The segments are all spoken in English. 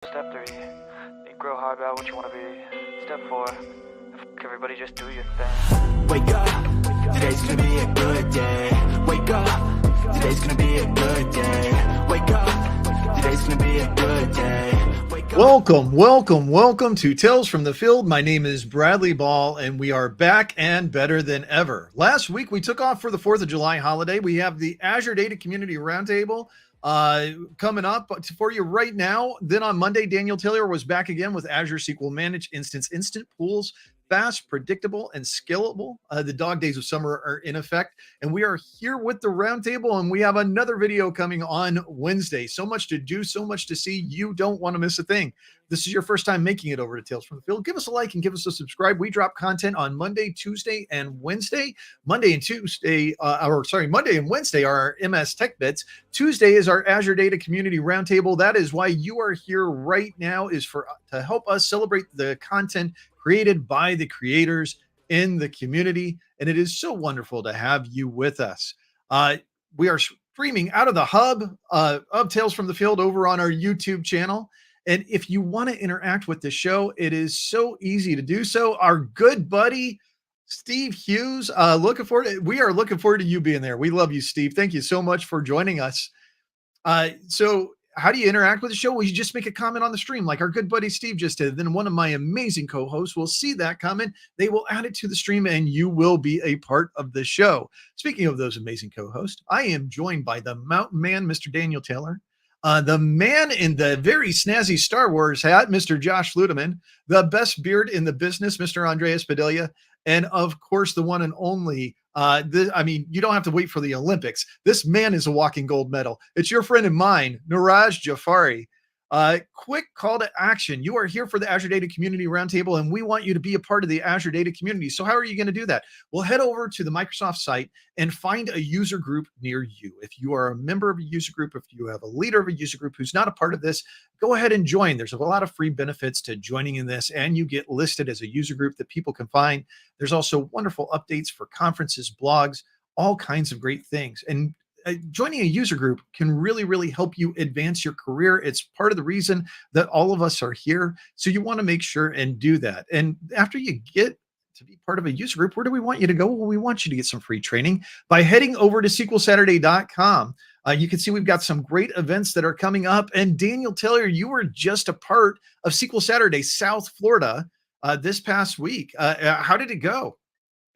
Step 3, you grow hard about what you want to be. Step 4, everybody just do your thing. Wake up, today's gonna be a good day. Wake up, today's gonna be a good day. Wake up, today's gonna be a good day. Wake up. Welcome to Tales from the Field. My name is Bradley Ball, and we are back and better than ever. Last week, we took off for the 4th of July holiday. We have the Azure Data Community Roundtable coming up for you right now. Then on Monday, Daniel Taylor was back again with Azure SQL Managed Instance Instant Pools. Fast, predictable, and scalable. The dog days of summer are in effect, and we are here with the roundtable, and we have another video coming on Wednesday. So much to do, so much to see. You don't want to miss a thing. This is your first time making it over to Tales from the Field. Give us a like and give us a subscribe. We drop content on Monday, Tuesday, and Wednesday. Monday and Wednesday are our MS Tech Bits. Tuesday is our Azure Data Community Roundtable. That is why you are here right now, is to help us celebrate the content created by the creators in the community. And it is so wonderful to have you with us. We are streaming out of the hub of Tales from the Field over on our YouTube channel. And if you want to interact with the show, it is so easy to do so. Our good buddy, Steve Hughes, we are looking forward to you being there. We love you, Steve. Thank you so much for joining us. So how do you interact with the show? Well, you just make a comment on the stream like our good buddy Steve just did. Then one of my amazing co-hosts will see that comment. They will add it to the stream and you will be a part of the show. Speaking of those amazing co-hosts, I am joined by the mountain man, Mr. Daniel Taylor, the man in the very snazzy Star Wars hat, Mr. Josh Luedeman, the best beard in the business, Mr. Andreas Padilla, and of course, the one and only, you don't have to wait for the Olympics. This man is a walking gold medal. It's your friend and mine, Neeraj Jhaveri. Quick call to action. You are here for the Azure Data Community Roundtable, and we want you to be a part of the Azure Data community. So how are you going to do that? Well, head over to the Microsoft site and find a user group near you. If you are a member of a user group, if you have a leader of a user group who's not a part of this, go ahead and join. There's a lot of free benefits to joining in this, and you get listed as a user group that people can find. There's also wonderful updates for conferences, blogs, all kinds of great things. And joining a user group can really help you advance your career. It's part of the reason that all of us are here. So you want to make sure and do that. And after you get to be part of a user group, where do we want you to go? Well, we want you to get some free training by heading over to SQLSaturday.com. You can see we've got some great events that are coming up. And Daniel Taylor, you were just a part of SQL Saturday South Florida this past week. How did it go?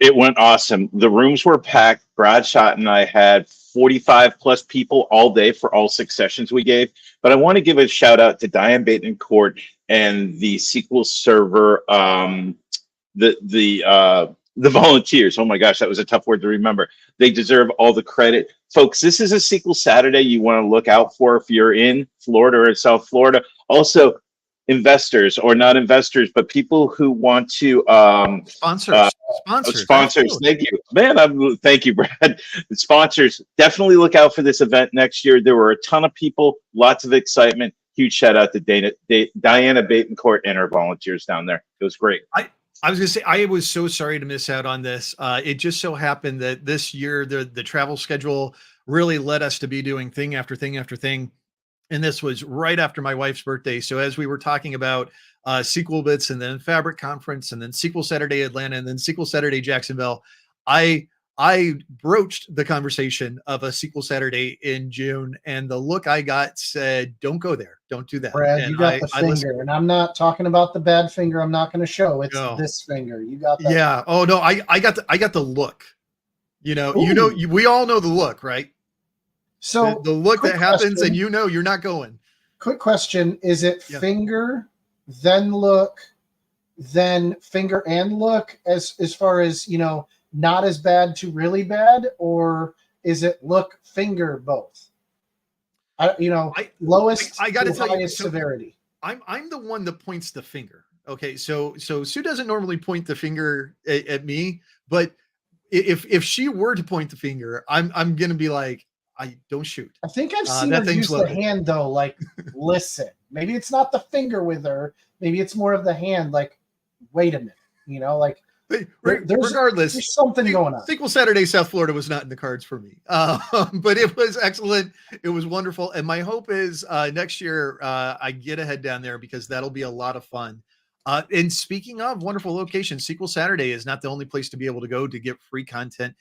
It went awesome. The rooms were packed. Brad Schott and I had 45 plus people all day for all 6 sessions we gave. But I want to give a shout out to Diane Bateman-Court and the SQL Server, the volunteers. Oh my gosh, that was a tough word to remember. They deserve all the credit. Folks, this is a SQL Saturday you want to look out for if you're in Florida or South Florida. Also, investors, or not investors, but people who want to sponsors. Thank you, man. Thank you, Brad. The sponsors, definitely look out for this event next year. There were a ton of people, lots of excitement. Huge shout out to Diana Bateman-Court and her volunteers down there. It was great. I was going to say, I was so sorry to miss out on this. It just so happened that this year the travel schedule really led us to be doing thing after thing after thing. And this was right after my wife's birthday. So as we were talking about SQL Bits and then Fabric Conference and then SQL Saturday Atlanta and then SQL Saturday Jacksonville, I broached the conversation of a SQL Saturday in June, and the look I got said, don't go there. Don't do that. Brad, and you got the finger, and I'm not talking about the bad finger I'm not going to show. It's this finger. You got that. Yeah. Finger. Oh no, I got the look. We all know the look, right? So the look that happens, and you're not going. Quick question: is it finger, then look, then finger and look? As far as not as bad to really bad, or is it look, finger, both? Lowest I got to tell you, severity. I'm the one that points the finger. Okay, so Sue doesn't normally point the finger at me, but if she were to point the finger, I'm gonna be like, I don't shoot. I think I've seen her use the hand though. Like, listen, maybe it's not the finger with her. Maybe it's more of the hand. Like, wait a minute, Regardless, there's something going on. SQL Saturday South Florida was not in the cards for me, but it was excellent. It was wonderful, and my hope is next year I get a head down there because that'll be a lot of fun. And speaking of wonderful locations, SQL Saturday is not the only place to be able to go to get free content,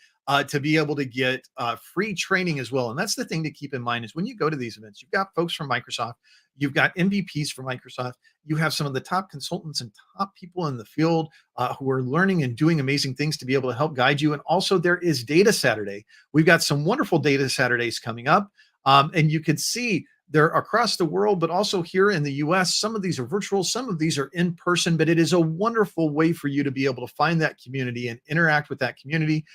to be able to get free training as well. And that's the thing to keep in mind is when you go to these events, you've got folks from Microsoft, you've got MVPs from Microsoft, you have some of the top consultants and top people in the field who are learning and doing amazing things to be able to help guide you. And also there is Data Saturday. We've got some wonderful Data Saturdays coming up. And you can see they're across the world, but also here in the US. Some of these are virtual, some of these are in person, but it is a wonderful way for you to be able to find that community and interact with that community.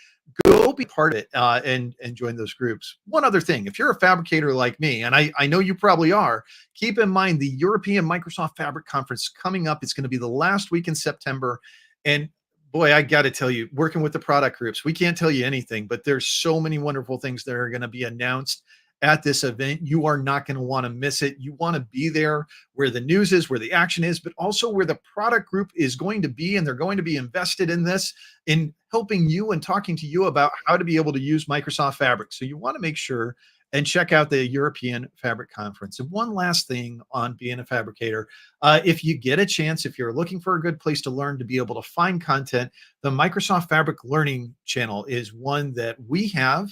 Go be part of it and join those groups. One other thing, if you're a fabricator like me, and I know you probably are, keep in mind the European Microsoft Fabric Conference coming up. It's going to be the last week in September. And boy, I got to tell you, working with the product groups, we can't tell you anything, but there's so many wonderful things that are going to be announced at this event. You are not going to want to miss it. You want to be there where the news is, where the action is, but also where the product group is going to be. And they're going to be invested in this, in helping you and talking to you about how to be able to use Microsoft Fabric. So you want to make sure and check out the European Fabric Conference. And one last thing on being a fabricator, if you get a chance, if you're looking for a good place to learn, to be able to find content, the Microsoft Fabric Learning channel is one that we have.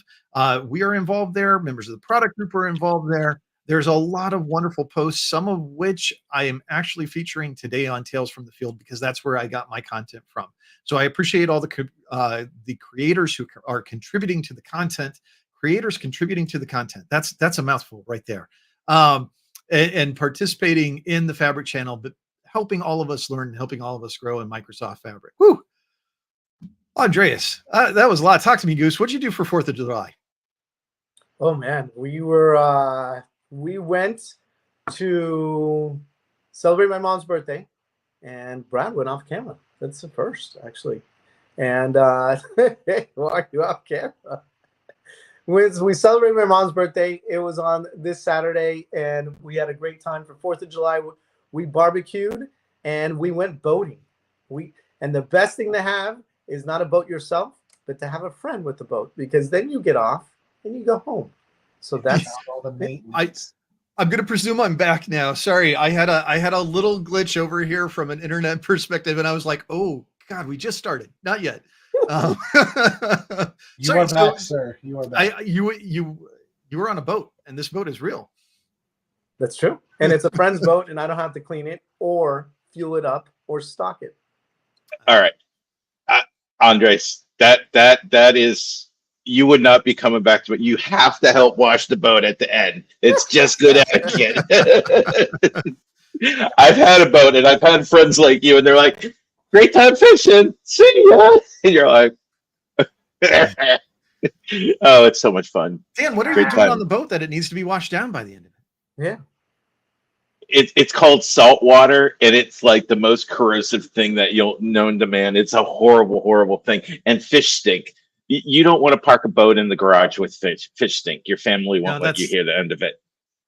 We are involved there. Members of the product group are involved there. There's a lot of wonderful posts, some of which I am actually featuring today on Tales from the Field because that's where I got my content from. So I appreciate all the creators who are contributing to the content. Creators contributing to the content. That's a mouthful right there. And participating in the Fabric channel, but helping all of us learn, helping all of us grow in Microsoft Fabric. Woo! Andreas, that was a lot. Talk to me, Goose. What'd you do for 4th of July? Oh man, we went to celebrate my mom's birthday, and Brad went off camera. That's the first, actually. And why are you off camera? We celebrated my mom's birthday. It was on this Saturday, and we had a great time for 4th of July. We barbecued, and we went boating. And the best thing to have is not a boat yourself, but to have a friend with the boat, because then you get off and you go home. So that's all the maintenance. I'm going to presume I'm back now. Sorry, I had a little glitch over here from an internet perspective, and I was like, oh God, we just started. Not yet. You are back, sir. You are back. You were on a boat, and this boat is real. That's true, and it's a friend's boat, and I don't have to clean it or fuel it up or stock it. All right, Andres, that is, you would not be coming back to it. You have to help wash the boat at the end. It's just good etiquette. I've had a boat, and I've had friends like you, and they're like, great time fishing. See ya. And you're like, oh, it's so much fun. Dan, what are you doing on the boat that it needs to be washed down by the end of it? Yeah. It's called salt water, and it's like the most corrosive thing that you'll known to man. It's a horrible, horrible thing. And fish stink. You don't want to park a boat in the garage with fish stink. Your family won't let you hear the end of it.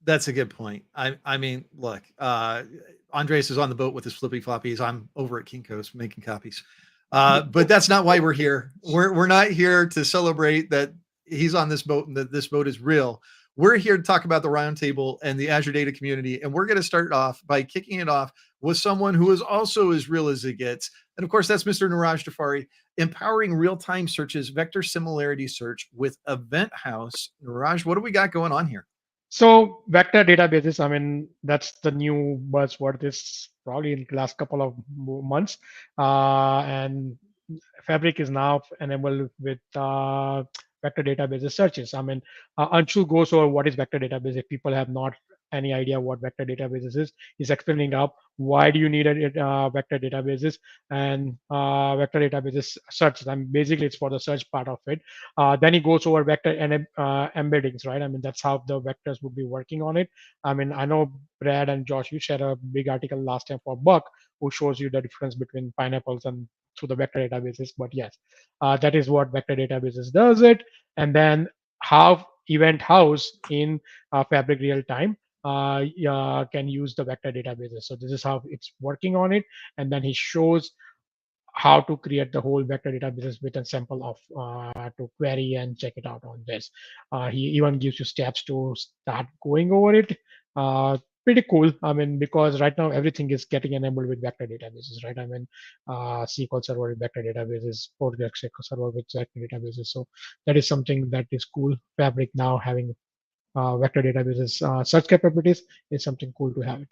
That's a good point. I mean, look, Andres is on the boat with his flippy floppies. I'm over at Kinko's making copies. But that's not why we're here. We're not here to celebrate that he's on this boat and that this boat is real. We're here to talk about the roundtable and the Azure data community. And we're going to start off by kicking it off with someone who is also as real as it gets. And of course, that's Mr. Neeraj Jhaveri, empowering real-time searches, vector similarity search with Event House. Neeraj, what do we got going on here? So vector databases, I mean, that's the new buzzword this probably in the last couple of months. And Fabric is now enabled with vector databases searches. I mean, Anshu goes over what is vector database. If people have not any idea what vector databases is, he's explaining up why do you need a vector databases and vector databases searches. I mean, basically it's for the search part of it. Then he goes over vector and embeddings, right? I mean, that's how the vectors would be working on it. I mean, I know Brad and Josh, you shared a big article last time for Buck who shows you the difference between pineapples and through the vector databases. But yes, that is what vector databases does it. And then how Event House in Fabric real time can use the vector databases. So this is how it's working on it. And then he shows how to create the whole vector databases with a sample of to query and check it out on this. He even gives you steps to start going over it. Pretty cool. I mean, because right now everything is getting enabled with vector databases, right? I mean, SQL Server with vector databases, PostgreSQL Server with vector databases. So that is something that is cool. Fabric now having vector databases search capabilities is something cool to have it.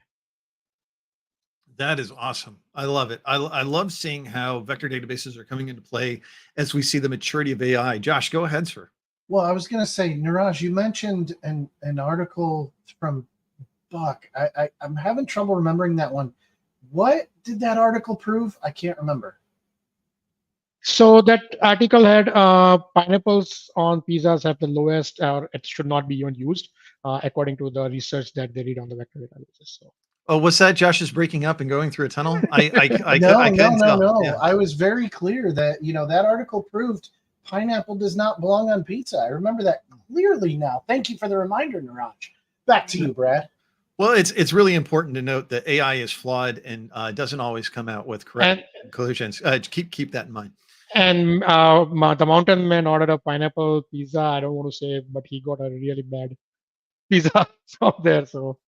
That is awesome. I love it. I love seeing how vector databases are coming into play as we see the maturity of AI. Josh, go ahead, sir. Well, I was going to say, Neeraj, you mentioned an article from Buck. I'm having trouble remembering that one. What did that article prove? I can't remember. So that article had pineapples on pizzas have the lowest, or it should not be even used, according to the research that they did on the vector databases. So. Oh, what's that? Josh is breaking up and going through a tunnel. I No. Yeah. I was very clear that that article proved pineapple does not belong on pizza. I remember that clearly now. Thank you for the reminder, Neeraj. Back to you, Brad. Well, it's really important to note that AI is flawed and doesn't always come out with correct conclusions. Keep that in mind. And the mountain man ordered a pineapple pizza. I don't want to say, but he got a really bad pizza from there. So.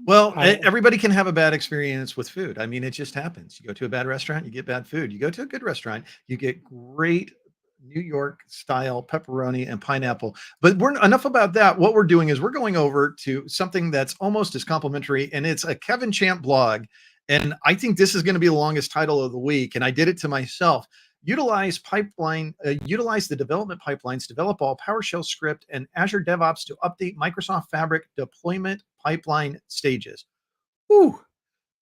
Well, everybody can have a bad experience with food. I mean, it just happens. You go to a bad restaurant, you get bad food. You go to a good restaurant, you get great New York style pepperoni and pineapple. But enough about that. What we're doing is we're going over to something that's almost as complimentary, and it's a Kevin Champ blog. And I think this is going to be the longest title of the week. And I did it to myself. Utilize the development pipelines, develop all PowerShell script and Azure DevOps to update Microsoft Fabric deployment pipeline stages. Whew,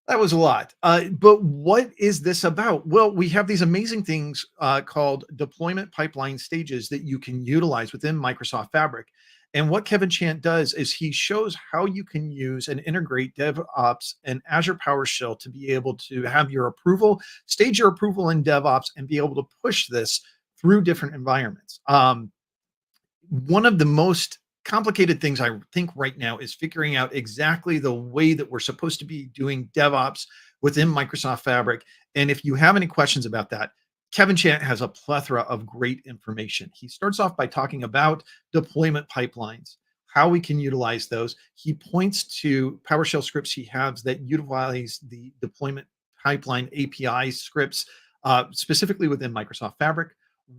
that was a lot. But what is this about? Well, we have these amazing things called deployment pipeline stages that you can utilize within Microsoft Fabric. And what Kevin Chant does is he shows how you can use and integrate DevOps and Azure PowerShell to be able to have your approval, stage your approval in DevOps, and be able to push this through different environments. One of the most complicated things I think right now is figuring out exactly the way that we're supposed to be doing DevOps within Microsoft Fabric. And if you have any questions about that, Kevin Chant has a plethora of great information. He starts off by talking about deployment pipelines, how we can utilize those. He points to PowerShell scripts he has that utilize the deployment pipeline API scripts, specifically within Microsoft Fabric,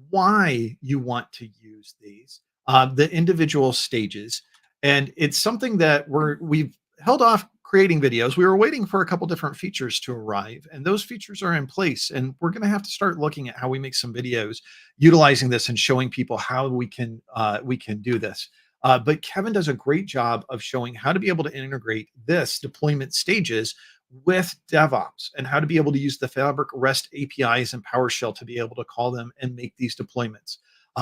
why you want to use these, the individual stages. And it's something that we've held off creating videos. We were waiting for a couple different features to arrive, and those features are in place. And we're going to have to start looking at how we make some videos utilizing this and showing people how we can do this. But Kevin does a great job of showing how to be able to integrate this deployment stages with DevOps and how to be able to use the Fabric REST APIs and PowerShell to be able to call them and make these deployments.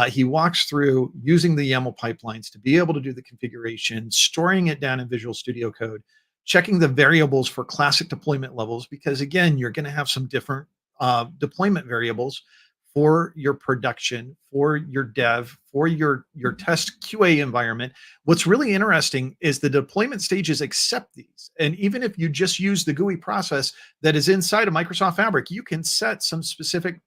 He walks through using the YAML pipelines to be able to do the configuration, storing it down in Visual Studio Code, checking the variables for classic deployment levels, because again, you're going to have some different deployment variables for your production, for your dev, for your test QA environment. What's really interesting is the deployment stages accept these. And even if you just use the GUI process that is inside of Microsoft Fabric, you can set some specific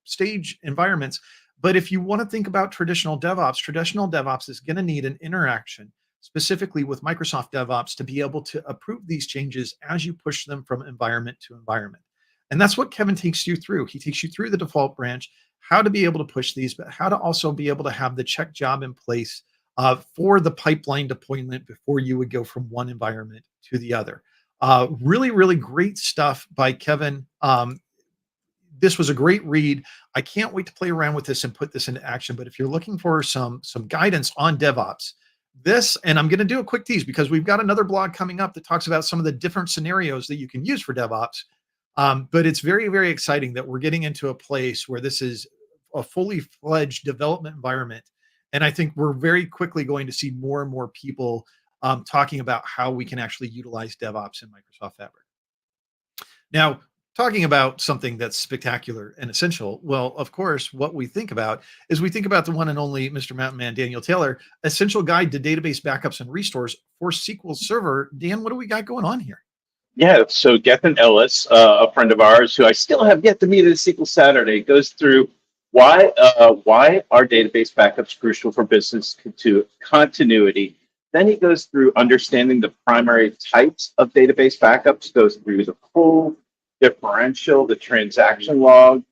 stage environments. But if you want to think about traditional DevOps is going to need an interaction specifically with Microsoft DevOps to be able to approve these changes as you push them from environment to environment. And that's what Kevin takes you through. He takes you through the default branch, how to be able to push these, but how to also be able to have the check job in place for the pipeline deployment before you would go from one environment to the other. Really, really great stuff by Kevin. This was a great read. I can't wait to play around with this and put this into action. But if you're looking for some guidance on DevOps, this, and I'm going to do a quick tease because we've got another blog coming up that talks about some of the different scenarios that you can use for DevOps. But it's very, very exciting that we're getting into a place where this is a fully fledged development environment. And I think we're very quickly going to see more and more people talking about how we can actually utilize DevOps in Microsoft Fabric. Now, talking about something that's spectacular and essential, well, of course, what we think about is we think about the one and only Mr. Mountain Man, Daniel Taylor, Essential Guide to Database Backups and Restores for SQL Server. Dan, what do we got going on here? Yeah, so Gethin Ellis, a friend of ours who I still have yet to meet at a SQL Saturday, goes through why are database backups crucial for business continuity. Then he goes through understanding the primary types of database backups, goes through the full differential, the transaction log,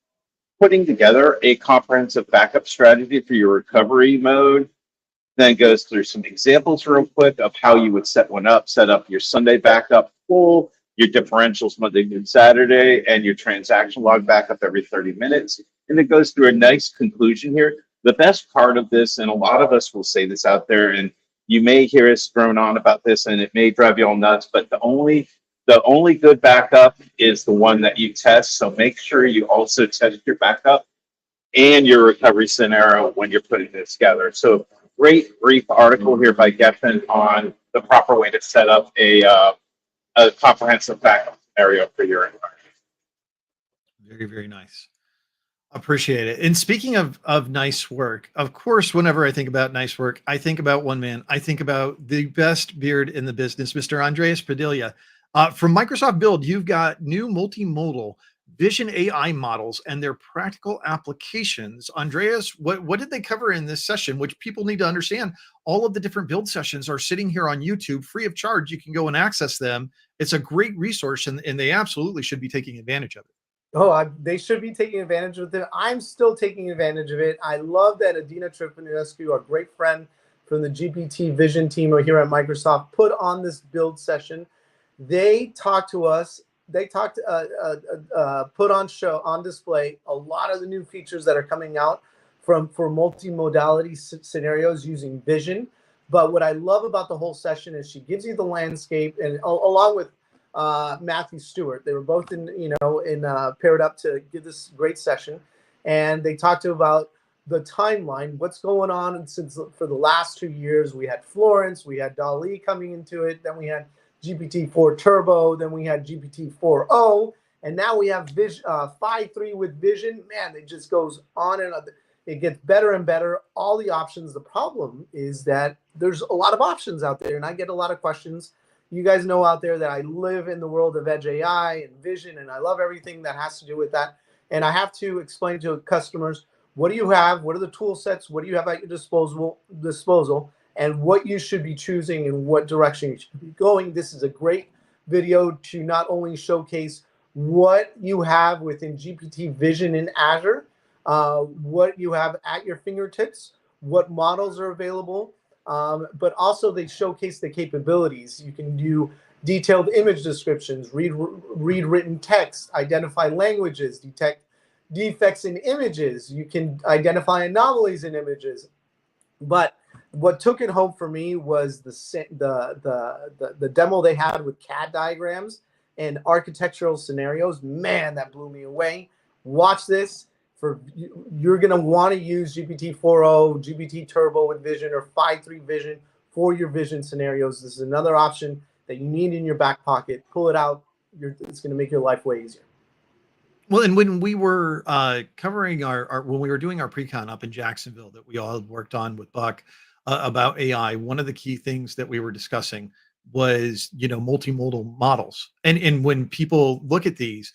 putting together a comprehensive backup strategy for your recovery mode, then goes through some examples real quick of how you would set one up, set up your Sunday backup full, your differentials Monday through Saturday, and your transaction log backup every 30 minutes. And it goes through a nice conclusion here. The best part of this, and a lot of us will say this out there, and you may hear us drone on about this, and it may drive you all nuts, but the only good backup is the one that you test. So make sure you also test your backup and your recovery scenario when you're putting this together. So great brief article here by Geffen on the proper way to set up a comprehensive backup scenario for your environment. Very, very nice. Appreciate it. And speaking of nice work, of course, whenever I think about nice work, I think about one man. I think about the best beard in the business, Mr. Andreas Padilla. From Microsoft Build, you've got new multimodal vision AI models and their practical applications. Andreas, what did they cover in this session, which people need to understand? All of the different build sessions are sitting here on YouTube free of charge. You can go and access them. It's a great resource, and they absolutely should be taking advantage of it. Oh, they should be taking advantage of it. I'm still taking advantage of it. I love that Adina Tripanescu, our great friend from the GPT Vision team here at Microsoft, put on this build session. They talked to us. They talked, put on display a lot of the new features that are coming out for multimodality scenarios using Vision. But what I love about the whole session is she gives you the landscape, and along with Matthew Stewart, they were both paired up to give this great session, and they talked about the timeline, what's going on since for the last 2 years. We had Florence, we had DALL-E coming into it, then we had GPT-4 Turbo, then we had GPT-4o, and now we have 5.3 with Vision. Man, it just goes on and on. It gets better and better, all the options. The problem is that there's a lot of options out there, and I get a lot of questions. You guys know out there that I live in the world of Edge AI and Vision, and I love everything that has to do with that. And I have to explain to customers, what do you have? What are the tool sets? What do you have at your disposal? And what you should be choosing and what direction you should be going. This is a great video to not only showcase what you have within GPT Vision in Azure, what you have at your fingertips, what models are available, but also they showcase the capabilities. You can do detailed image descriptions, read written text, identify languages, detect defects in images. You can identify anomalies in images. But what took it home for me was the demo they had with CAD diagrams and architectural scenarios. Man, that blew me away. Watch this. You're going to want to use GPT-4o, GPT Turbo with Vision, or 5.3 Vision for your Vision scenarios. This is another option that you need in your back pocket. Pull it out. It's going to make your life way easier. Well, and when we were covering when we were doing our pre-con up in Jacksonville that we all worked on with Buck about AI, one of the key things that we were discussing was, multimodal models. And when people look at these,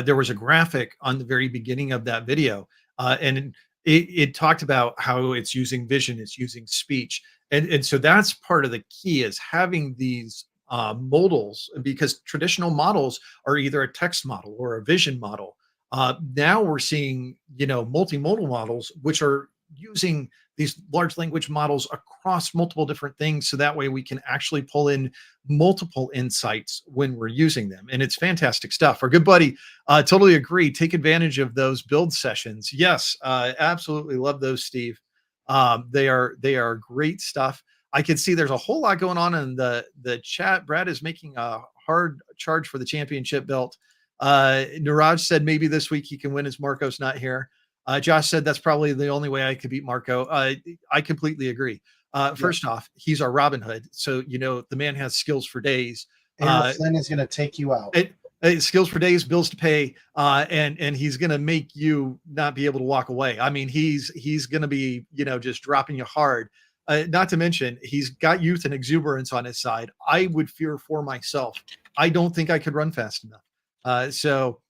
there was a graphic on the very beginning of that video, and it talked about how it's using vision, it's using speech. And so that's part of the key, is having these modals, because traditional models are either a text model or a vision model. Now we're seeing, multimodal models, which are using these large language models across multiple different things. So that way we can actually pull in multiple insights when we're using them. And it's fantastic stuff. Our good buddy, totally agree. Take advantage of those build sessions. Yes, absolutely love those, Steve. They are great stuff. I can see there's a whole lot going on in the chat. Brad is making a hard charge for the championship belt. Neeraj said maybe this week he can win as Marco's not here. Josh said that's probably the only way I could beat Marco. I completely agree. First off, he's our Robin Hood. So, the man has skills for days. Aaron Flynn is going to take you out. Skills for days, bills to pay, and he's going to make you not be able to walk away. I mean, he's going to be, just dropping you hard. Not to mention, he's got youth and exuberance on his side. I would fear for myself I don't think I could run fast enough. So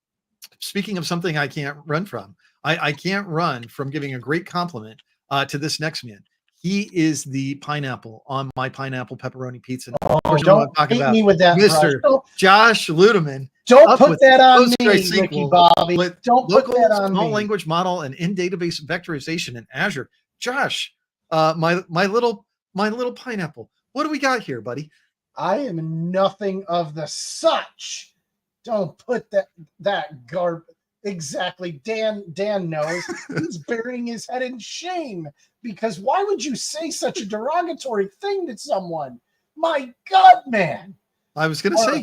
speaking of something I can't run from, I can't run from giving a great compliment to this next man. He is the pineapple on my pineapple pepperoni pizza. Oh, Of course, I'm don't talking beat about me with that, Mr. brush. Josh Luedeman. Don't up put with that on me, PostgreSQL Ricky Bobby. with Don't put local that on small me. language model and in-database vectorization in Azure. Josh, my little pineapple. What do we got here, buddy? I am nothing of the such. Don't put that garb. Exactly. Dan knows. He's burying his head in shame, because why would you say such a derogatory thing to someone? My God, man. I was going to say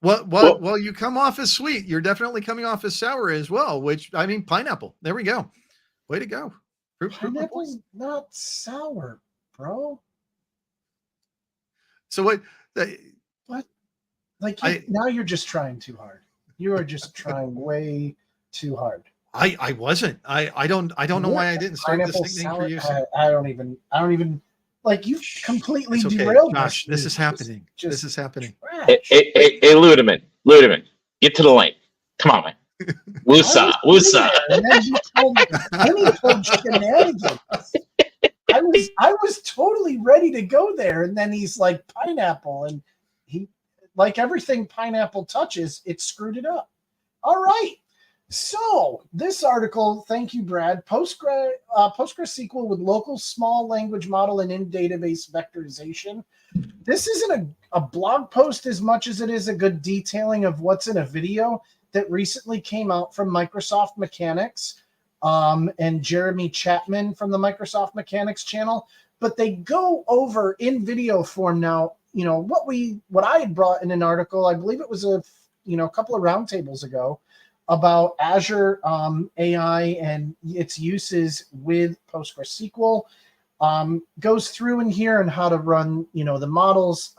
well, you come off as sweet. You're definitely coming off as sour as well, which, I mean, pineapple. There we go. Way to go. Pineapple's not sour, bro. So what? Like, now you're just trying too hard. You are just trying way too hard. I wasn't. I don't know why I didn't start this nickname for you. I don't even like, you've completely It's okay, derailed Josh. This is happening. This is happening. Hey, Luedeman, get to the lane. Come on, man. Woosah. And then he told shenanigans. I was totally ready to go there, and then he's like, pineapple, and he, like everything pineapple touches, it screwed it up. All right. So this article, thank you, Brad. PostgreSQL with local small language model and in-database vectorization. This isn't a blog post as much as it is a good detailing of what's in a video that recently came out from Microsoft Mechanics and Jeremy Chapman from the Microsoft Mechanics channel. But they go over in video form now, what I had brought in an article, I believe it was a couple of roundtables ago, about Azure AI and its uses with PostgreSQL. Goes through in here and how to run, the models,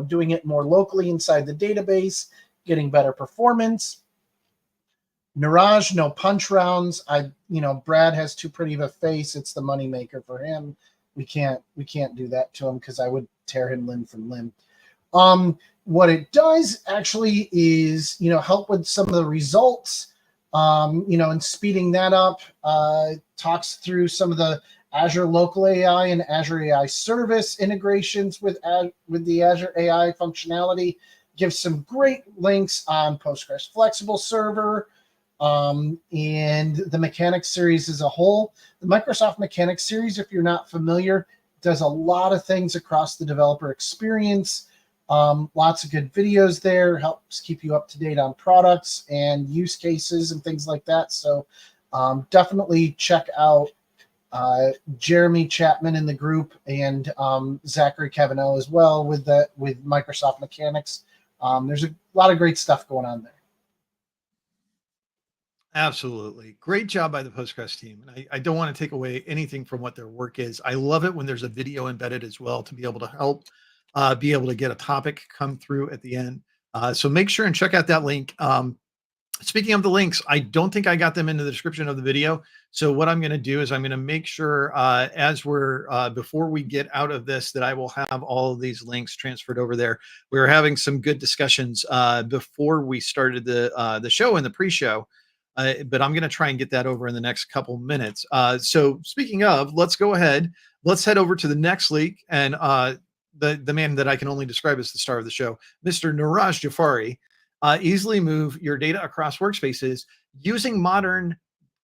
doing it more locally inside the database, getting better performance. Neeraj, no punch rounds. Brad has too pretty of a face. It's the moneymaker for him. We can't do that to him, because I would tear him limb from limb. What it does actually is, help with some of the results, and speeding that up. Talks through some of the Azure Local AI and Azure AI Service integrations with the Azure AI functionality. Gives some great links on Postgres Flexible Server, and the Mechanics series as a whole. The Microsoft Mechanics series, if you're not familiar, does a lot of things across the developer experience. Lots of good videos there, helps keep you up to date on products and use cases and things like that. So definitely check out Jeremy Chapman in the group, and Zachary Cavanaugh as well with Microsoft Mechanics. There's a lot of great stuff going on there. Absolutely. Great job by the Postgres team. And I don't want to take away anything from what their work is. I love it when there's a video embedded as well to be able to help be able to get a topic come through at the end. So make sure and check out that link. Speaking of the links, I don't think I got them in the description of the video. So what I'm going to do is I'm going to make sure as we're before we get out of this, that I will have all of these links transferred over there. We were having some good discussions before we started the show and the pre-show. But I'm going to try and get that over in the next couple minutes. So speaking of, let's go ahead. Let's head over to the next link. And the man that I can only describe as the star of the show, Mr. Neeraj Jhaveri. Easily move your data across workspaces using modern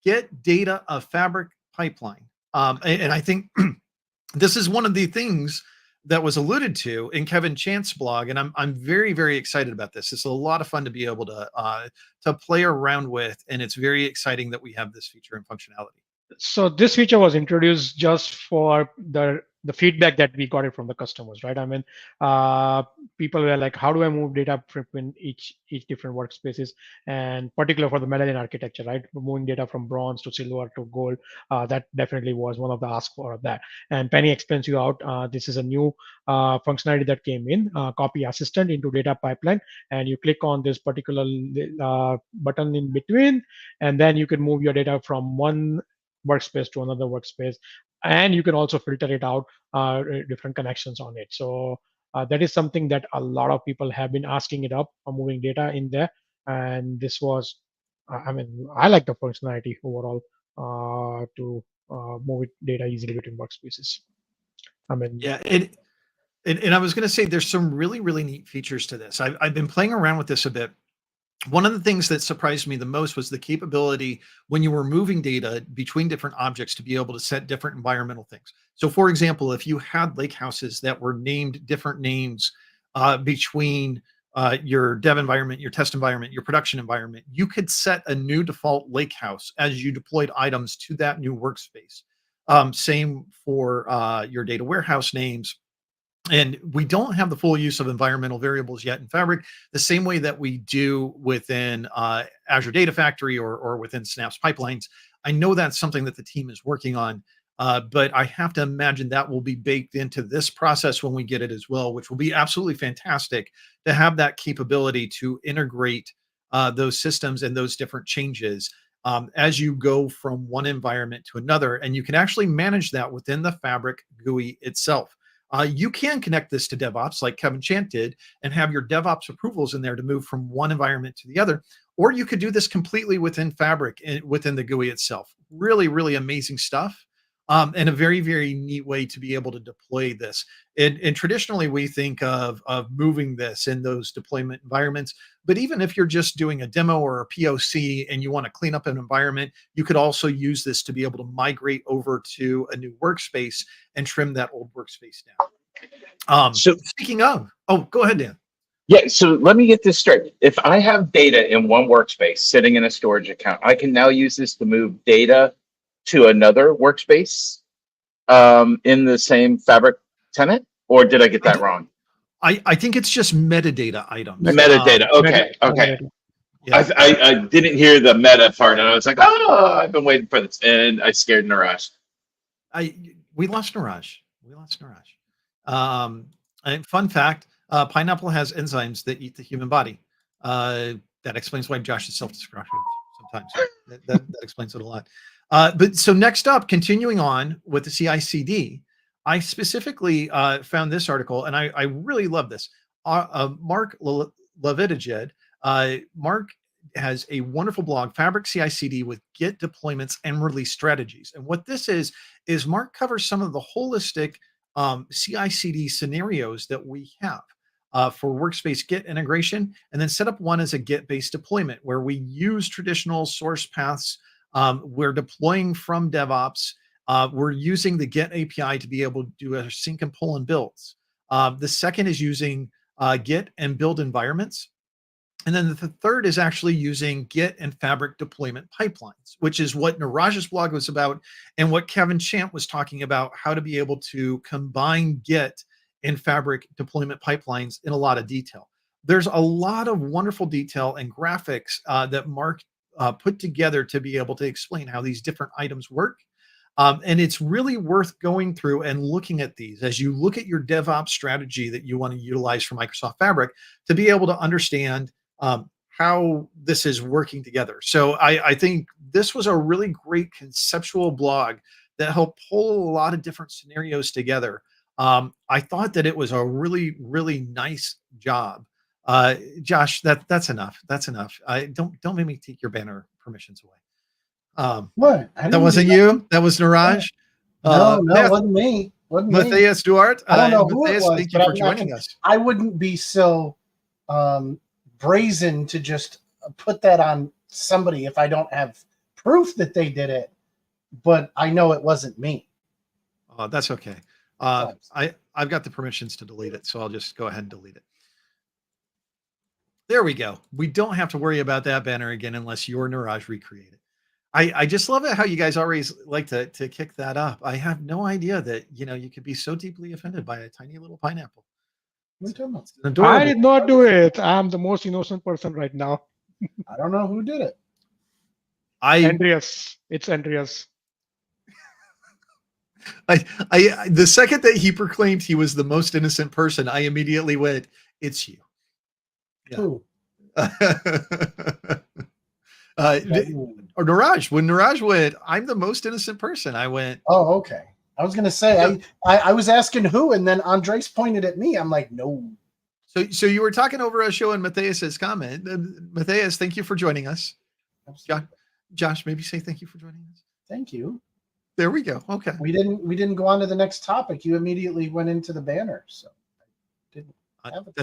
get data of fabric pipeline. And I think this is one of the things that was alluded to in Kevin Chant's blog, and I'm very, very excited about this. It's a lot of fun to be able to play around with, and it's very exciting that we have this feature and functionality. So this feature was introduced just for the feedback that we got it from the customers, right? I mean, people were like, how do I move data between each different workspaces, and particular for the Medallion architecture, right? Moving data from bronze to silver to gold. That definitely was one of the asks for that. And Penny explains you out. This is a new functionality that came in, copy assistant into data pipeline, and you click on this particular button in between, and then you can move your data from one workspace to another workspace, and you can also filter it out different connections on it. So That is something that a lot of people have been asking it up for moving data in there. And this was, I mean, I like the functionality overall to move data easily between workspaces. I mean, Yeah, and I was going to say there's some really, really neat features to this. I've been playing around with this a bit. One of the things that surprised me the most was the capability when you were moving data between different objects to be able to set different environmental things. So, for example, if you had lake houses that were named different names between your dev environment, your test environment, your production environment, you could set a new default lake house as you deployed items to that new workspace. Same for your data warehouse names. And we don't have the full use of environmental variables yet in Fabric, the same way that we do within Azure Data Factory or within Synapse pipelines. I know that's something that the team is working on, but I have to imagine that will be baked into this process when we get it as well, which will be absolutely fantastic to have that capability to integrate those systems and those different changes as you go from one environment to another. And you can actually manage that within the Fabric GUI itself. You can connect this to DevOps like Kevin Chant did and have your DevOps approvals in there to move from one environment to the other. Or you could do this completely within Fabric and within the GUI itself. Really, really amazing stuff. And a very, very neat way to be able to deploy this. And traditionally, we think of moving this in those deployment environments. But even if you're just doing a demo or a POC and you want to clean up an environment, you could also use this to be able to migrate over to a new workspace and trim that old workspace down. So speaking of, go ahead, Dan. Yeah, so let me get this straight. If I have data in one workspace sitting in a storage account, I can now use this to move data to another workspace in the same Fabric tenant, or did I get that wrong? I think it's just metadata items. Metadata. Okay. Yeah. I didn't hear the meta part, and I was like, I've been waiting for this, and I scared Neeraj. We lost Neeraj. And fun fact: pineapple has enzymes that eat the human body. That explains why Josh is self-destructive sometimes. that explains it a lot. But so next up, continuing on with the CI/CD, I specifically found this article, and I really love this. Mark Luedeman. Mark has a wonderful blog, Fabric CI/CD with Git deployments and release strategies. And what this is Mark covers some of the holistic CI/CD scenarios that we have for workspace Git integration, and then set up one as a Git-based deployment where we use traditional source paths. We're deploying from DevOps. We're using the Git API to be able to do a sync and pull and builds. The second is using Git and build environments. And then the third is actually using Git and Fabric deployment pipelines, which is what Neeraj's blog was about and what Kevin Chant was talking about, how to be able to combine Git and Fabric deployment pipelines in a lot of detail. There's a lot of wonderful detail and graphics that Mark put together to be able to explain how these different items work. And it's really worth going through and looking at these as you look at your DevOps strategy that you want to utilize for Microsoft Fabric to be able to understand how this is working together. So I think this was a really great conceptual blog that helped pull a lot of different scenarios together. I thought that it was a really, really nice job. Josh, that's enough. That's enough. Don't make me take your banner permissions away. What? That wasn't you. That was Neeraj. No, it wasn't me. Matthias Duarte. I don't know who Matthias, it was. thank you for joining us. I wouldn't be so brazen to just put that on somebody if I don't have proof that they did it. But I know it wasn't me. That's okay. I've got the permissions to delete it, so I'll just go ahead and delete it. There we go. We don't have to worry about that banner again unless your Neeraj recreate it. I just love it how you guys always like to kick that up. I have no idea that you could be so deeply offended by a tiny little pineapple. What are you talking about? I did not do it. I'm the most innocent person right now. I don't know who did it. Andreas. It's Andreas. The second that he proclaimed he was the most innocent person, I immediately went, "It's you." Yeah. Who? Or Neeraj. When Neeraj went, "I'm the most innocent person," I went, "Oh, okay." I was gonna say I was asking who, and then Andres pointed at me. I'm like, no. So you were talking over a show in Matthias's comment. Matthias, thank you for joining us. Josh, maybe say thank you for joining us. Thank you. There we go. Okay. We didn't go on to the next topic. You immediately went into the banner, so I didn't have a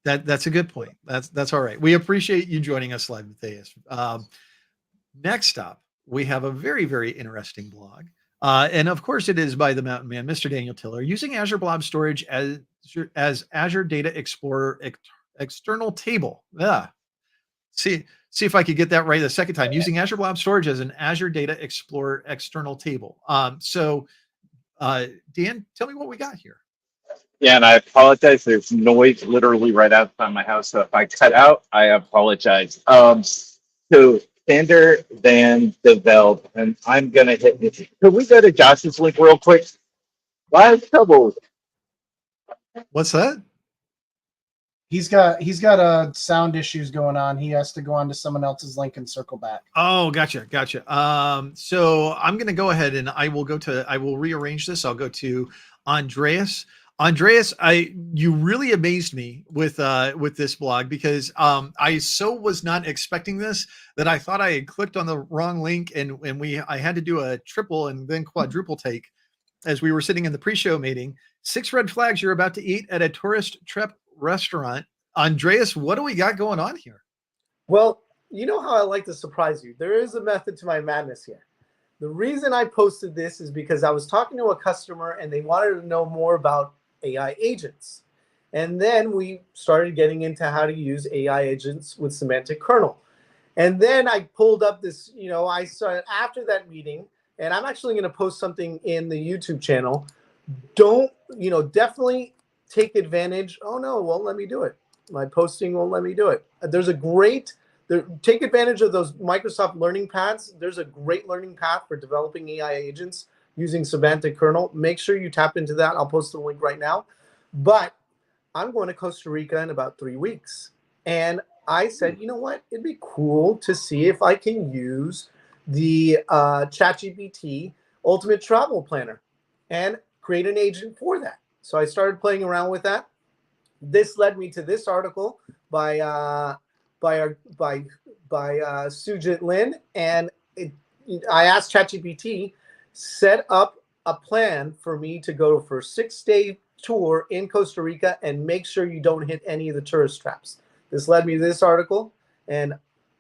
that's a good point. That's all right. We appreciate you joining us live, Matthias. Next up, we have a very, very interesting blog. And of course, it is by the Mountain Man, Mr. Daniel Tiller, using Azure Blob Storage as Azure Data Explorer external table. See if I could get that right the second time. Using Azure Blob Storage as an Azure Data Explorer external table. So, Dan, tell me what we got here. Yeah, and I apologize. There's noise literally right outside my house. So if I cut out, I apologize. So Sander Van de Velde, and I'm gonna hit this. Can we go to Josh's link real quick? Live trouble. What's that? He's got sound issues going on. He has to go on to someone else's link and circle back. Oh, gotcha. So I'm going to go ahead and I will rearrange this. I'll go to Andreas. Andreas, you really amazed me with this blog because I so was not expecting this that I thought I had clicked on the wrong link and I had to do a triple and then quadruple take as we were sitting in the pre-show meeting. 6 red flags you're about to eat at a tourist trap restaurant. Andreas, what do we got going on here? Well, you know how I like to surprise you. There is a method to my madness here. The reason I posted this is because I was talking to a customer and they wanted to know more about AI agents. And then we started getting into how to use AI agents with semantic kernel. And then I pulled up this, I started after that meeting, and I'm actually going to post something in the YouTube channel. Definitely take advantage. Oh no, it won't let me do it. My posting won't let me do it. Take advantage of those Microsoft learning paths. There's a great learning path for developing AI agents using semantic kernel. Make sure you tap into that. I'll post the link right now. But I'm going to Costa Rica in about 3 weeks. And I said, you know what? It'd be cool to see if I can use the ChatGPT Ultimate Travel Planner and create an agent for that. So I started playing around with that. This led me to this article by Sujit Lin, and I asked ChatGPT, set up a plan for me to go for a 6-day tour in Costa Rica and make sure you don't hit any of the tourist traps. This led me to this article, and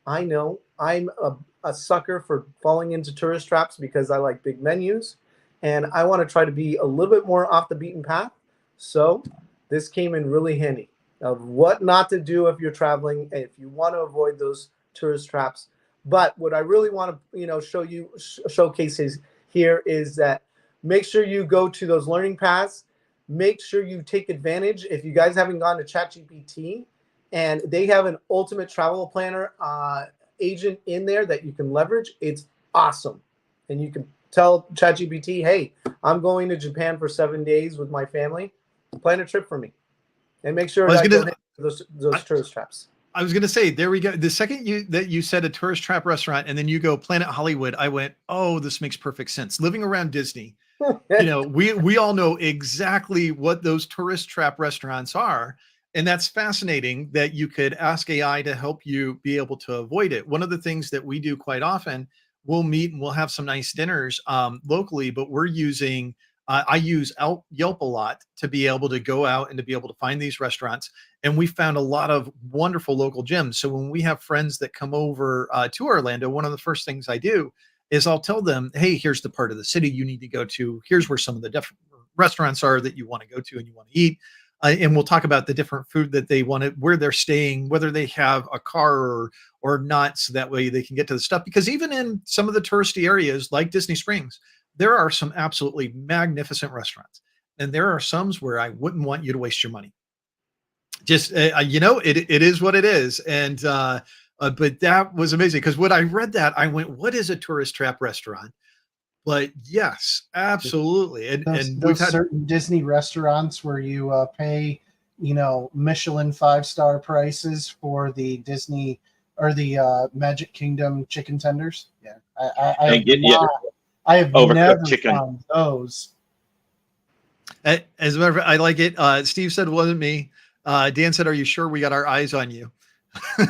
I know I'm a sucker for falling into tourist traps because I like big menus, and I want to try to be a little bit more off the beaten path. So this came in really handy of what not to do if you're traveling, if you want to avoid those tourist traps. But what I really want to, showcase here is that make sure you go to those learning paths. Make sure you take advantage. If you guys haven't gone to ChatGPT, and they have an ultimate travel planner agent in there that you can leverage, it's awesome. And you can tell ChatGPT, hey, I'm going to Japan for 7 days with my family. Plan a trip for me. And make sure that don't hit those tourist traps. I was going to say, there we go. The second you said a tourist trap restaurant and then you go Planet Hollywood, I went, oh, this makes perfect sense. Living around Disney, we all know exactly what those tourist trap restaurants are. And that's fascinating that you could ask AI to help you be able to avoid it. One of the things that we do quite often, we'll meet and we'll have some nice dinners locally, but we're using I use Yelp a lot to be able to go out and to be able to find these restaurants. And we found a lot of wonderful local gems. So when we have friends that come over to Orlando, one of the first things I do is I'll tell them, hey, here's the part of the city you need to go to. Here's where some of the different restaurants are that you want to go to and you want to eat. And we'll talk about the different food that they want, where they're staying, whether they have a car or not. So that way they can get to the stuff. Because even in some of the touristy areas like Disney Springs, there are some absolutely magnificent restaurants, and there are some where I wouldn't want you to waste your money. Just, it is what it is. And, but that was amazing because when I read that, I went, what is a tourist trap restaurant? But yes, absolutely. And we've had certain Disney restaurants where you pay, Michelin 5-star prices for the Disney or the Magic Kingdom chicken tenders. Yeah. I have Overcooked never chicken. found those. As a matter of fact, I like it. Steve said it wasn't me. Dan said, "Are you sure we got our eyes on you?" And,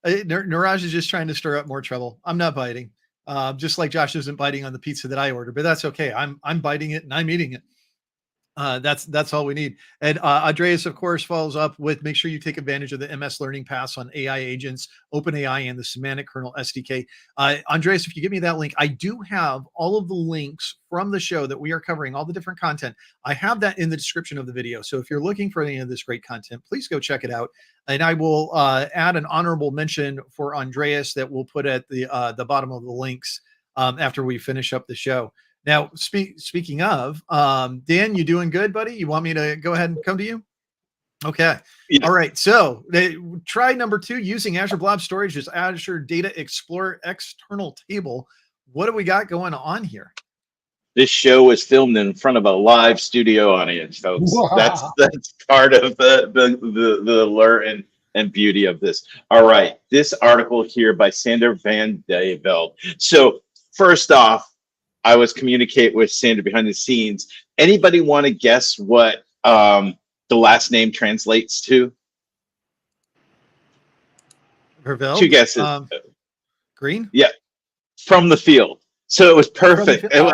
Neeraj is just trying to stir up more trouble. I'm not biting. Just like Josh isn't biting on the pizza that I ordered, but that's okay. I'm biting it and I'm eating it. That's all we need. And Andreas, of course, follows up with make sure you take advantage of the MS Learning Pass on AI agents, OpenAI, and the Semantic Kernel SDK. Andreas, if you give me that link, I do have all of the links from the show that we are covering, all the different content. I have that in the description of the video. So if you're looking for any of this great content, please go check it out. And I will add an honorable mention for Andreas that we'll put at the bottom of the links after we finish up the show. Now, speaking of, Dan, you doing good, buddy? You want me to go ahead and come to you? Okay. Yeah. All right. So try number 2, using Azure Blob Storage as Azure Data Explorer external table. What do we got going on here? This show was filmed in front of a live studio audience, folks. Wow. That's part of the allure and beauty of this. All right. This article here by Sander van de Velde. So first off, I was communicate with Sander behind the scenes. Anybody want to guess what the last name translates to? Velde? 2 guesses. Green? Yeah, from the field. So it was perfect. Field.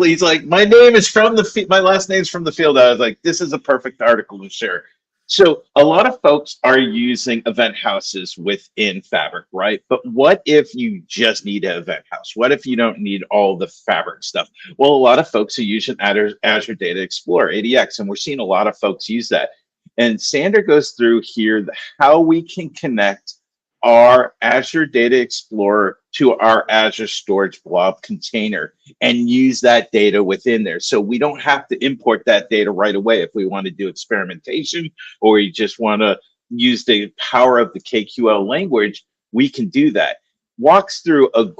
He's like, my name is from the field. My last name's from the field. I was like, this is a perfect article to share. So a lot of folks are using event houses within Fabric, right? But what if you just need an event house? What if you don't need all the Fabric stuff? Well, a lot of folks are using Azure Data Explorer, ADX, and we're seeing a lot of folks use that. And Sander goes through here how we can connect our Azure Data Explorer to our Azure Storage Blob container and use that data within there. So we don't have to import that data right away if we want to do experimentation or you just want to use the power of the KQL language, we can do that. Walks through the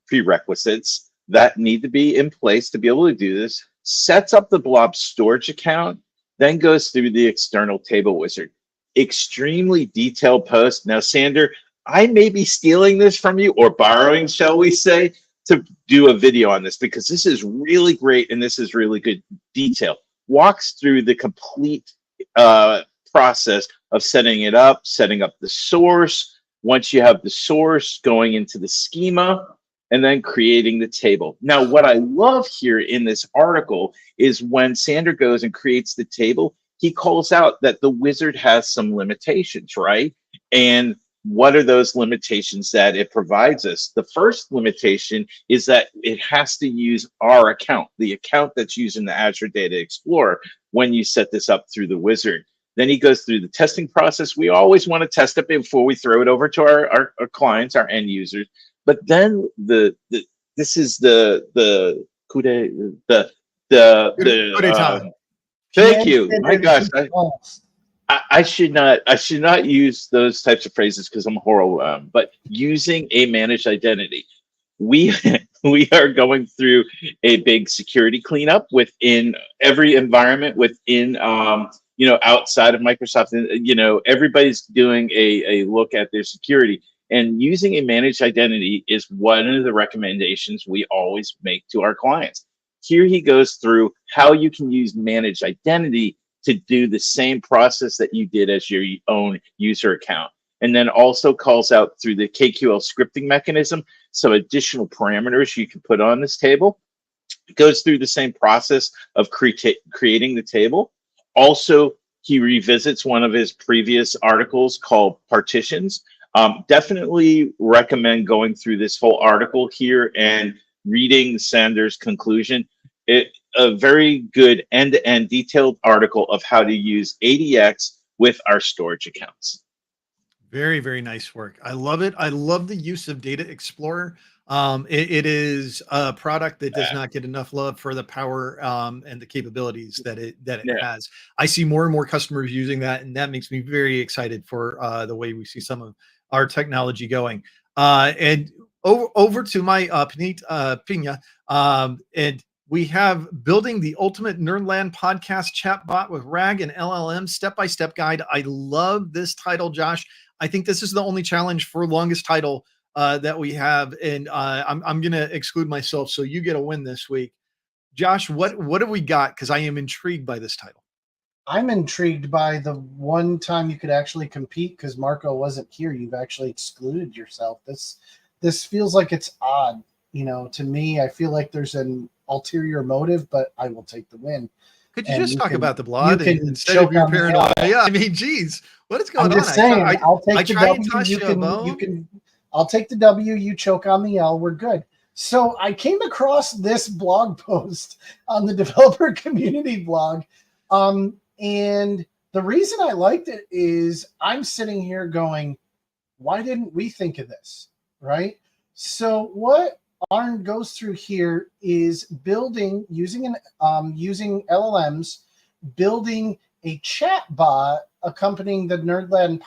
prerequisites that need to be in place to be able to do this, sets up the Blob storage account, then goes through the external table wizard. Extremely detailed post. Now, Sander, I may be stealing this from you or borrowing, shall we say, to do a video on this because this is really great and this is really good detail. Walks through the complete process of setting it up, setting up the source. Once you have the source, going into the schema, and then creating the table. Now, what I love here in this article is when Sander goes and creates the table, he calls out that the wizard has some limitations, right? And what are those limitations that it provides us? The first limitation is that it has to use our account, the account that's using the Azure Data Explorer when you set this up through the wizard. Then he goes through the testing process. We always want to test it before we throw it over to our clients, our end users. But then this is the thank you. My gosh, I should not use those types of phrases because I'm horrible. But using a managed identity, we are going through a big security cleanup within every environment within outside of Microsoft. Everybody's doing a look at their security, and using a managed identity is one of the recommendations we always make to our clients. Here he goes through how you can use managed identity to do the same process that you did as your own user account. And then also calls out through the KQL scripting mechanism, some additional parameters you can put on this table. It goes through the same process of creating the table. Also, he revisits one of his previous articles called partitions. Definitely recommend going through this whole article here and reading Sander's conclusion. A very good end-to-end detailed article of how to use ADX with our storage accounts. Very, very nice work. I love it. I love the use of Data Explorer. It is a product that does not get enough love for the power and the capabilities that it has. I see more and more customers using that, and that makes me very excited for the way we see some of our technology going. And over to my Pina, and We have building the ultimate Nerdland podcast chatbot with RAG and LLM step-by-step guide. I love this title, Josh. I think this is the only challenge for longest title that we have, and I'm going to exclude myself, so you get a win this week. Josh, what have we got? Because I am intrigued by this title. I'm intrigued by the one time you could actually compete because Marco wasn't here. You've actually excluded yourself. This feels like it's odd. To me, I feel like there's an ulterior motive, but I will take the win. Could you just talk about the blood instead of your paranoia? Yeah, I mean, geez, what is going on? I'm just saying, I'll take the W. I'll take the W. You choke on the L. We're good. So I came across this blog post on the developer community blog. And the reason I liked it is I'm sitting here going, why didn't we think of this? Right? So what Arn goes through here is building using LLMs, building a chat bot accompanying the Nerdland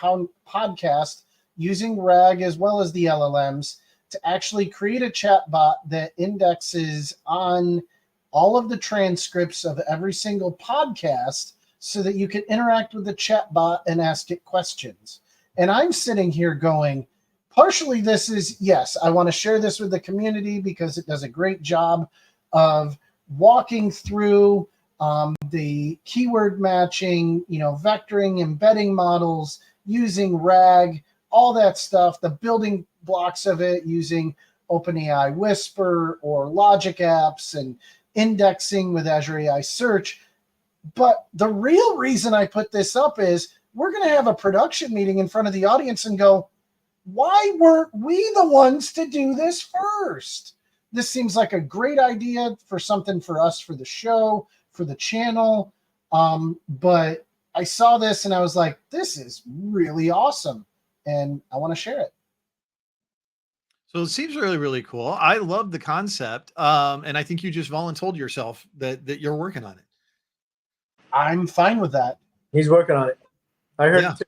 podcast using RAG as well as the LLMs to actually create a chat bot that indexes on all of the transcripts of every single podcast so that you can interact with the chat bot and ask it questions. And I'm sitting here going, partially this is, yes, I want to share this with the community because it does a great job of walking through the keyword matching, vectoring, embedding models, using RAG, all that stuff, the building blocks of it using OpenAI Whisper or Logic Apps and indexing with Azure AI Search. But the real reason I put this up is we're going to have a production meeting in front of the audience and go, why weren't we the ones to do this first? This seems like a great idea for something for us, for the show, for the channel. But I saw this and I was like, this is really awesome. And I want to share it. So it seems really, really cool. I love the concept. And I think you just voluntold yourself that you're working on it. I'm fine with that. He's working on it. I heard it too.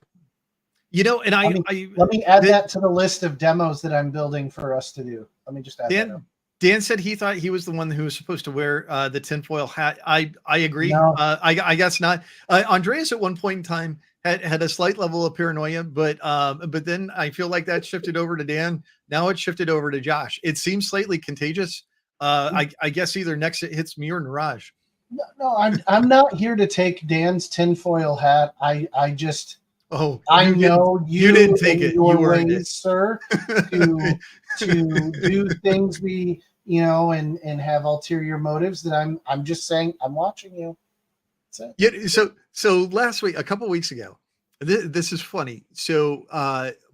And let me add that to the list of demos that I'm building for us to do. Let me just add that up. Dan said he thought he was the one who was supposed to wear the tinfoil hat. I agree. No. I guess not. Andreas at one point in time had a slight level of paranoia, but then I feel like that shifted over to Dan. Now it's shifted over to Josh. It seems slightly contagious. I guess either next it hits me or Neeraj. No, I'm not here to take Dan's tinfoil hat. I know you didn't take it. Your you ways, it. Sir, to do things and have ulterior motives. That I'm just saying I'm watching you. That's it. Yeah. So last week, a couple weeks ago, this is funny. So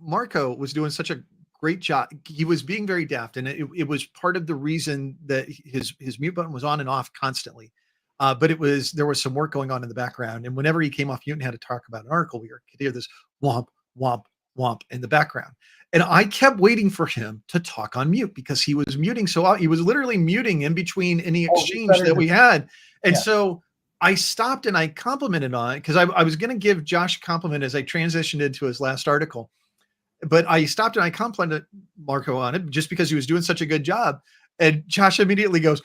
Marco was doing such a great job. He was being very deft, and it was part of the reason that his mute button was on and off constantly. But there was some work going on in the background. And whenever he came off mute and had to talk about an article, we could hear this womp, womp, womp in the background. And I kept waiting for him to talk on mute because he was muting. So he was literally muting in between any exchange that we had. And so I stopped and I complimented on it because I was going to give Josh a compliment as I transitioned into his last article. But I stopped and I complimented Marco on it just because he was doing such a good job. And Josh immediately goes,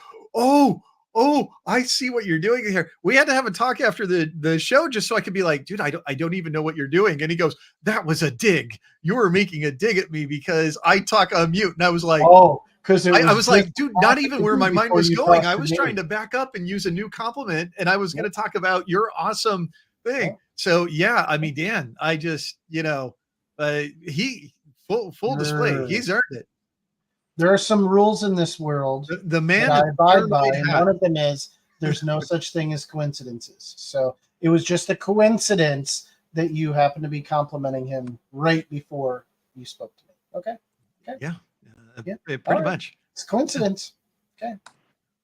Oh, I see what you're doing here. We had to have a talk after the show just so I could be like, dude, I don't even know what you're doing. And he goes, that was a dig. You were making a dig at me because I talk on mute. And I was like, because I was like, dude, not even where my mind was going. I was trying to back up and use a new compliment. And I was going to talk about your awesome thing. So yeah, I mean, Dan, I just, he full display. He's earned it. There are some rules in this world the man that I abide by, and one of them is there's no such thing as coincidences. So it was just a coincidence that you happened to be complimenting him right before you spoke to me. Okay. Yeah. Pretty much. It's coincidence. Okay.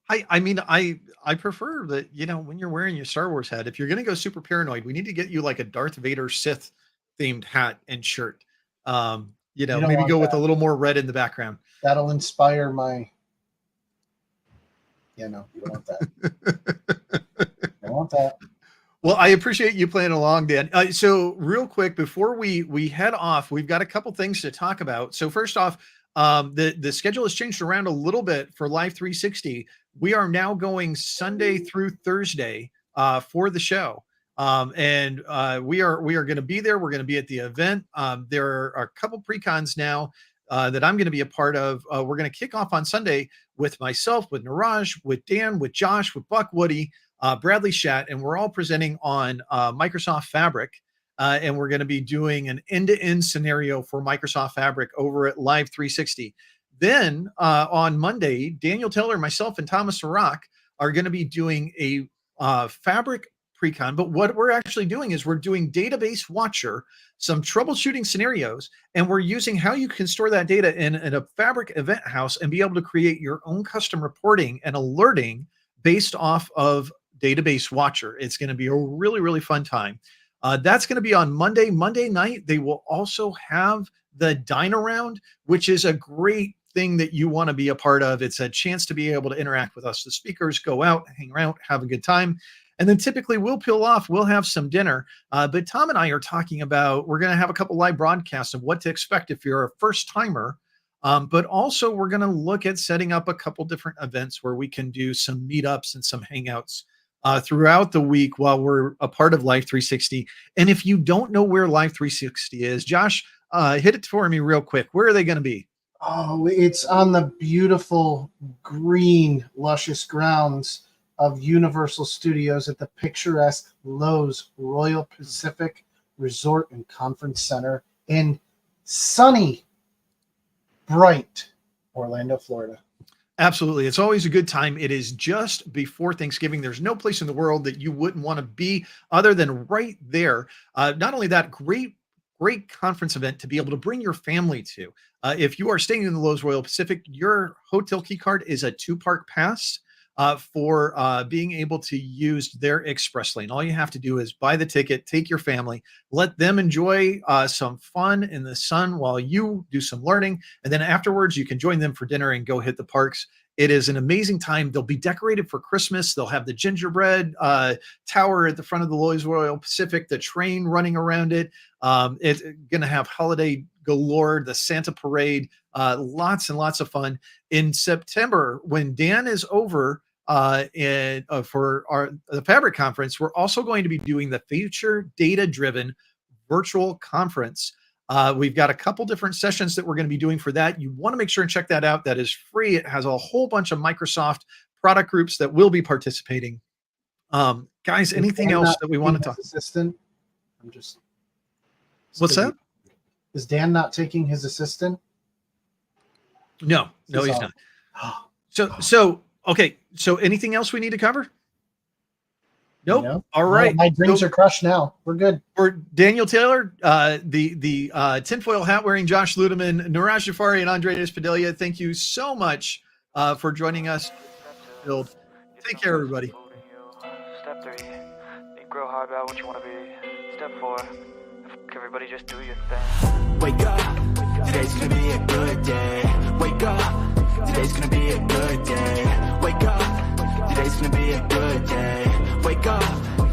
I mean, I prefer that, when you're wearing your Star Wars hat, if you're going to go super paranoid, we need to get you like a Darth Vader Sith themed hat and shirt. Maybe go with a little more red in the background. That'll inspire my. You don't want that. I want that. Well, I appreciate you playing along, Dan. So real quick, before we head off, we've got a couple things to talk about. So first off, the schedule has changed around a little bit for Live 360. We are now going Sunday through Thursday for the show. And we are going to be there. We're going to be at the event. There are a couple pre-cons now that I'm going to be a part of. We're going to kick off on Sunday with myself, with Neeraj, with Dan, with Josh, with Buck, Woody, Bradley Schatt, and we're all presenting on Microsoft Fabric. And we're going to be doing an end-to-end scenario for Microsoft Fabric over at Live 360. Then on Monday, Daniel Taylor, myself, and Thomas Sarak are going to be doing a Fabric pre-con. But what we're actually doing is we're doing Database Watcher, some troubleshooting scenarios, and we're using how you can store that data in a Fabric event house and be able to create your own custom reporting and alerting based off of Database Watcher. It's going to be a really, really fun time. That's going to be on Monday. Monday night, they will also have the Dine Around, which is a great thing that you want to be a part of. It's a chance to be able to interact with us. The speakers go out, hang around, have a good time. And then typically we'll peel off, we'll have some dinner. But Tom and I are talking about, we're going to have a couple live broadcasts of what to expect if you're a first timer. But also we're going to look at setting up a couple different events where we can do some meetups and some hangouts throughout the week while we're a part of Live 360. And if you don't know where Live 360 is, Josh, hit it for me real quick. Where are they going to be? Oh, it's on the beautiful green, luscious grounds of Universal Studios at the picturesque Lowe's Royal Pacific Resort and Conference Center in sunny, bright Orlando, Florida. Absolutely. It's always a good time. It is just before Thanksgiving. There's no place in the world that you wouldn't want to be other than right there. Not only that, great conference event to be able to bring your family to. If you are staying in the Lowe's Royal Pacific, your hotel key card is a 2-park pass for being able to use their express lane. All you have to do is buy the ticket, take your family, let them enjoy some fun in the sun while you do some learning. And then afterwards, you can join them for dinner and go hit the parks. It is an amazing time. They'll be decorated for Christmas. They'll have the gingerbread tower at the front of the Lowe's Royal Pacific, the train running around it. It's going to have holiday galore, the Santa parade, lots and lots of fun. In September, when Dan is over for the Fabric Conference, we're also going to be doing the Future Data-Driven Virtual Conference. We've got a couple different sessions that we're going to be doing for that. You want to make sure and check that out. That is free. It has a whole bunch of Microsoft product groups that will be participating. Guys, anything else that we want to talk? Assistant? What's that? Is Dan not taking his assistant? No, he's not. So okay. So anything else we need to cover? Nope. No. All right. My dreams are crushed now. We're good. For Daniel Taylor, the tinfoil hat wearing Josh Luedeman, Neeraj Jhaveri, and Andreas Padilla, thank you so much for joining us. Take care, everybody. Step 3, grow hard about what you want to be. Step 4, everybody just do your thing. Wake up, today's gonna be a good day. Wake up, today's gonna be a good day. Wake up, today's gonna be a good day. Wake up.